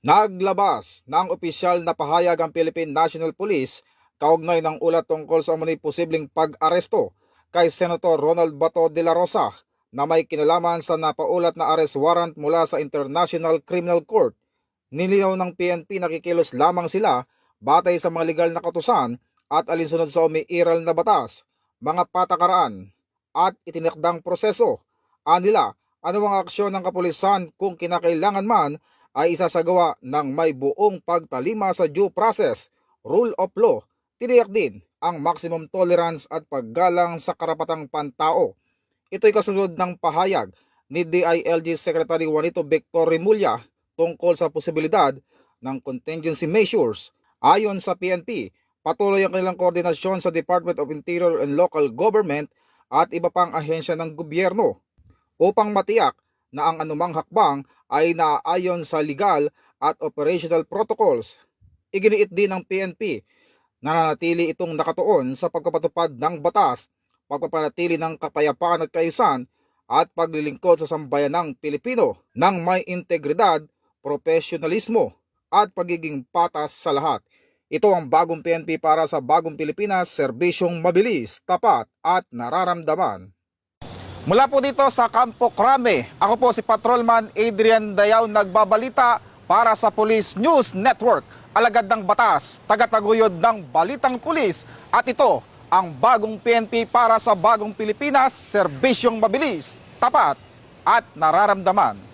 Naglabas ng opisyal na pahayag ang Philippine National Police kaugnay ng ulat tungkol sa umano'y posibleng pag-aresto kay Senator Ronald Bato de la Rosa na may kinalaman sa napaulat na arrest warrant mula sa International Criminal Court. Nilinaw ng PNP na kikilos lamang sila batay sa mga legal na kautusan at alinsunod sa umiiral na batas, mga patakaran at itinakdang proseso. Anila, anumang aksyon ng kapulisan kung kinakailangan man ay isasagawa ng may buong pagtalima sa due process, rule of law. Tiniyak din ang maximum tolerance at paggalang sa karapatang pantao. Ito'y kasunod ng pahayag ni DILG Secretary Juanito Victor Remulla tungkol sa posibilidad ng contingency measures. Ayon sa PNP, patuloy ang kanilang koordinasyon sa Department of Interior and Local Government at iba pang ahensya ng gobyerno upang matiyak na ang anumang hakbang ay naaayon sa legal at operational protocols. Iginiit din ng PNP na nanatili itong nakatuon sa pagpapatupad ng batas, pagpapanatili ng kapayapaan at kaayusan at paglilingkod sa sambayanang Pilipino ng may integridad, profesionalismo at pagiging patas sa lahat. Ito ang bagong PNP para sa bagong Pilipinas, serbisyong mabilis, tapat at nararamdaman. Mula po dito sa Campo Crame, ako po si Patrolman Adrian Dayaw nagbabalita para sa Police News Network, alagad ng batas, tagataguyod ng balitang pulis, at ito ang bagong PNP para sa bagong Pilipinas, serbisyong mabilis, tapat at nararamdaman.